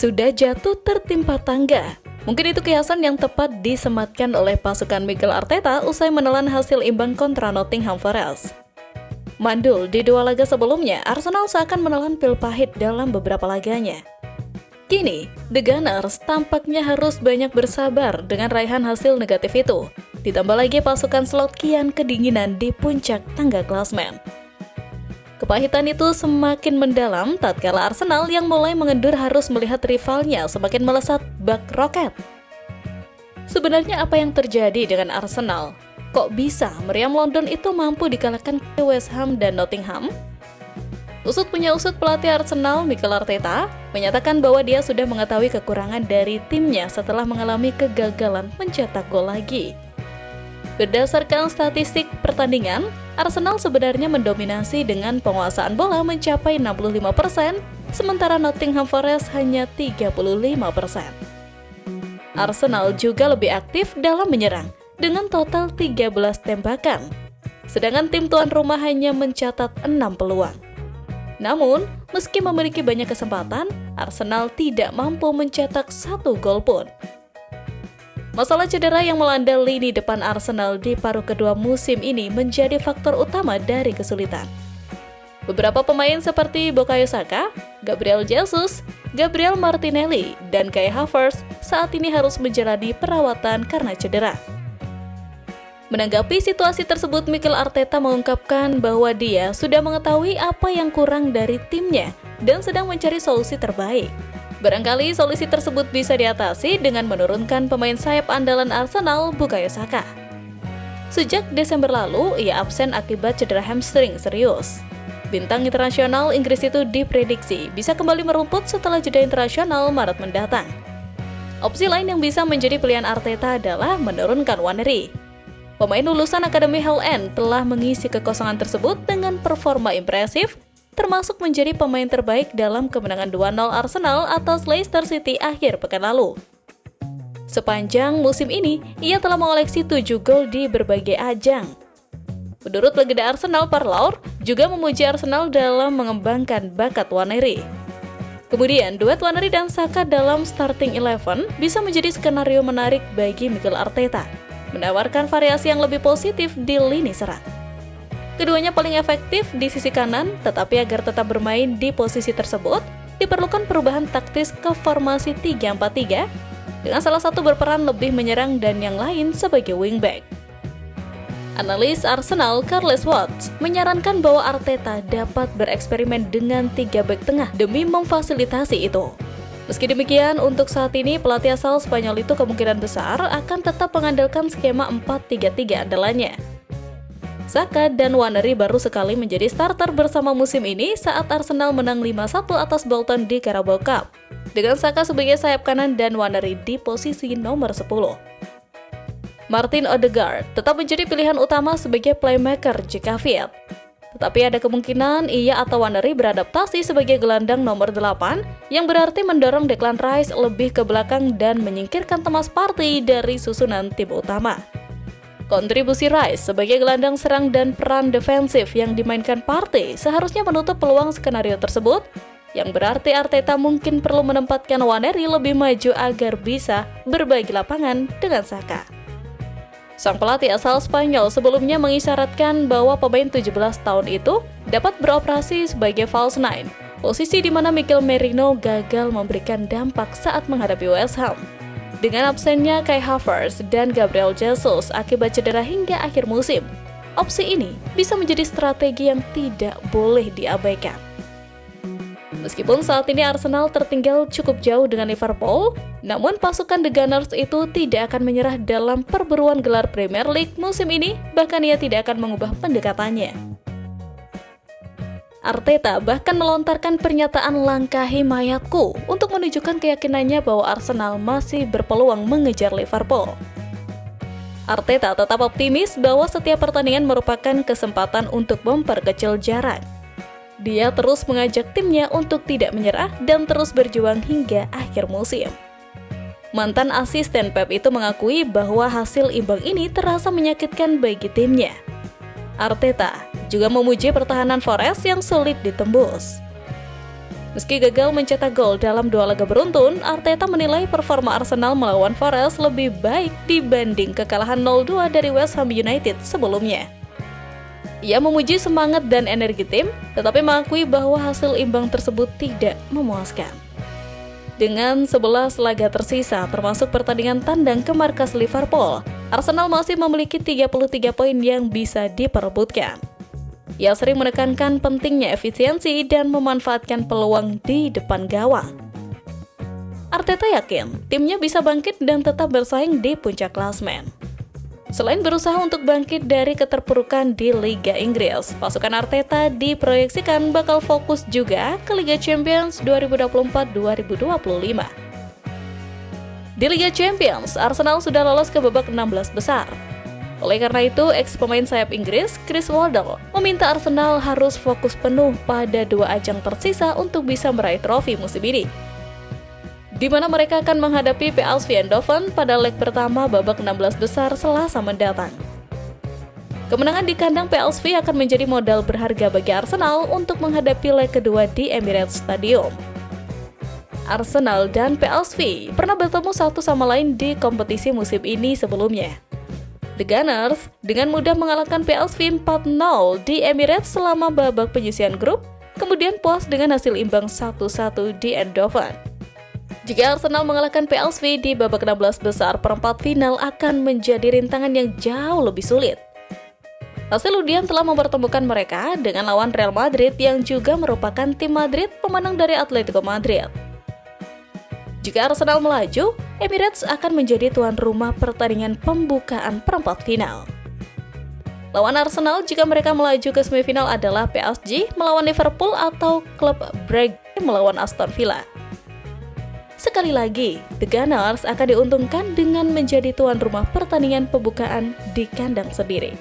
sudah jatuh tertimpa tangga. Mungkin itu kiasan yang tepat disematkan oleh pasukan Mikel Arteta usai menelan hasil imbang kontra Nottingham Forest. Mandul di 2 laga sebelumnya, Arsenal seakan menelan pil pahit dalam beberapa laganya. Kini, The Gunners tampaknya harus banyak bersabar dengan raihan hasil negatif itu. Ditambah lagi pasukan slot kian kedinginan di puncak tangga klasmen. Kepahitan itu semakin mendalam tatkala Arsenal yang mulai mengendur harus melihat rivalnya semakin melesat bak roket. Sebenarnya apa yang terjadi dengan Arsenal? Kok bisa meriam London itu mampu dikalahkan West Ham dan Nottingham? Usut punya usut, pelatih Arsenal Mikel Arteta menyatakan bahwa dia sudah mengetahui kekurangan dari timnya setelah mengalami kegagalan mencetak gol lagi. Berdasarkan statistik pertandingan, Arsenal sebenarnya mendominasi dengan penguasaan bola mencapai 65%, sementara Nottingham Forest hanya 35%. Arsenal juga lebih aktif dalam menyerang, dengan total 13 tembakan, sedangkan tim tuan rumah hanya mencatat 6 peluang. Namun, meski memiliki banyak kesempatan, Arsenal tidak mampu mencetak 1 gol pun. Masalah cedera yang melanda lini depan Arsenal di paruh kedua musim ini menjadi faktor utama dari kesulitan. Beberapa pemain seperti Bukayo Saka, Gabriel Jesus, Gabriel Martinelli, dan Kai Havertz saat ini harus menjalani perawatan karena cedera. Menanggapi situasi tersebut, Mikel Arteta mengungkapkan bahwa dia sudah mengetahui apa yang kurang dari timnya dan sedang mencari solusi terbaik. Barangkali solusi tersebut bisa diatasi dengan menurunkan pemain sayap andalan Arsenal, Bukayo Saka. Sejak Desember lalu, ia absen akibat cedera hamstring serius. Bintang internasional Inggris itu diprediksi bisa kembali merumput setelah jeda internasional Maret mendatang. Opsi lain yang bisa menjadi pilihan Arteta adalah menurunkan Waneri. Pemain lulusan Akademi Hall End telah mengisi kekosongan tersebut dengan performa impresif, termasuk menjadi pemain terbaik dalam kemenangan 2-0 Arsenal atas Leicester City akhir pekan lalu. Sepanjang musim ini, ia telah mengoleksi 7 gol di berbagai ajang. Menurut legenda Arsenal Parlour, juga memuji Arsenal dalam mengembangkan bakat Waneri. Kemudian, duet Waneri dan Saka dalam starting 11 bisa menjadi skenario menarik bagi Mikel Arteta, menawarkan variasi yang lebih positif di lini serang. Keduanya paling efektif di sisi kanan, tetapi agar tetap bermain di posisi tersebut, diperlukan perubahan taktis ke formasi 3-4-3, dengan salah satu berperan lebih menyerang dan yang lain sebagai wingback. Analis Arsenal Carles Watts menyarankan bahwa Arteta dapat bereksperimen dengan 3 bek tengah demi memfasilitasi itu. Meski demikian, untuk saat ini pelatih asal Spanyol itu kemungkinan besar akan tetap mengandalkan skema 4-3-3 andalannya. Saka dan Waneri baru sekali menjadi starter bersama musim ini saat Arsenal menang 5-1 atas Bolton di Carabao Cup, dengan Saka sebagai sayap kanan dan Waneri di posisi nomor 10. Martin Odegaard tetap menjadi pilihan utama sebagai playmaker jika fit. Tetapi ada kemungkinan ia atau Waneri beradaptasi sebagai gelandang nomor 8 yang berarti mendorong Declan Rice lebih ke belakang dan menyingkirkan Thomas Partey dari susunan tim utama. Kontribusi Rice sebagai gelandang serang dan peran defensif yang dimainkan Partey seharusnya menutup peluang skenario tersebut, yang berarti Arteta mungkin perlu menempatkan Waneri lebih maju agar bisa berbagi lapangan dengan Saka. Sang pelatih asal Spanyol sebelumnya mengisyaratkan bahwa pemain 17 tahun itu dapat beroperasi sebagai false nine, posisi di mana Mikel Merino gagal memberikan dampak saat menghadapi West Ham. Dengan absennya Kai Havertz dan Gabriel Jesus akibat cedera hingga akhir musim, opsi ini bisa menjadi strategi yang tidak boleh diabaikan. Meskipun saat ini Arsenal tertinggal cukup jauh dengan Liverpool, namun pasukan The Gunners itu tidak akan menyerah dalam perburuan gelar Premier League musim ini, bahkan ia tidak akan mengubah pendekatannya. Arteta bahkan melontarkan pernyataan "langkahi mayatku" untuk menunjukkan keyakinannya bahwa Arsenal masih berpeluang mengejar Liverpool. Arteta tetap optimis bahwa setiap pertandingan merupakan kesempatan untuk memperkecil jarak. Dia terus mengajak timnya untuk tidak menyerah dan terus berjuang hingga akhir musim. Mantan asisten Pep itu mengakui bahwa hasil imbang ini terasa menyakitkan bagi timnya. Arteta juga memuji pertahanan Forest yang sulit ditembus. Meski gagal mencetak gol dalam 2 laga beruntun, Arteta menilai performa Arsenal melawan Forest lebih baik dibanding kekalahan 0-2 dari West Ham United sebelumnya. Ia memuji semangat dan energi tim, tetapi mengakui bahwa hasil imbang tersebut tidak memuaskan. Dengan 11 laga tersisa, termasuk pertandingan tandang ke markas Liverpool, Arsenal masih memiliki 33 poin yang bisa diperebutkan. Ia sering menekankan pentingnya efisiensi dan memanfaatkan peluang di depan gawang. Arteta yakin timnya bisa bangkit dan tetap bersaing di puncak klasemen. Selain berusaha untuk bangkit dari keterpurukan di Liga Inggris, pasukan Arteta diproyeksikan bakal fokus juga ke Liga Champions 2024-2025. Di Liga Champions, Arsenal sudah lolos ke babak 16 besar. Oleh karena itu, ex-pemain sayap Inggris, Chris Waddle, meminta Arsenal harus fokus penuh pada 2 ajang tersisa untuk bisa meraih trofi musim ini, di mana mereka akan menghadapi PSV Eindhoven pada leg pertama babak 16 besar Selasa mendatang. Kemenangan di kandang PSV akan menjadi modal berharga bagi Arsenal untuk menghadapi leg kedua di Emirates Stadium. Arsenal dan PSV pernah bertemu satu sama lain di kompetisi musim ini sebelumnya. The Gunners dengan mudah mengalahkan PSV 4-0 di Emirates selama babak penyisihan grup, kemudian puas dengan hasil imbang 1-1 di Eindhoven. Jika Arsenal mengalahkan PSV di babak 16 besar, perempat final akan menjadi rintangan yang jauh lebih sulit. Hasil undian telah mempertemukan mereka dengan lawan Real Madrid yang juga merupakan tim Madrid pemenang dari Atletico Madrid. Jika Arsenal melaju, Emirates akan menjadi tuan rumah pertandingan pembukaan perempat final. Lawan Arsenal jika mereka melaju ke semifinal adalah PSG melawan Liverpool atau klub Brugge melawan Aston Villa. Sekali lagi, The Gunners akan diuntungkan dengan menjadi tuan rumah pertandingan pembukaan di kandang sendiri.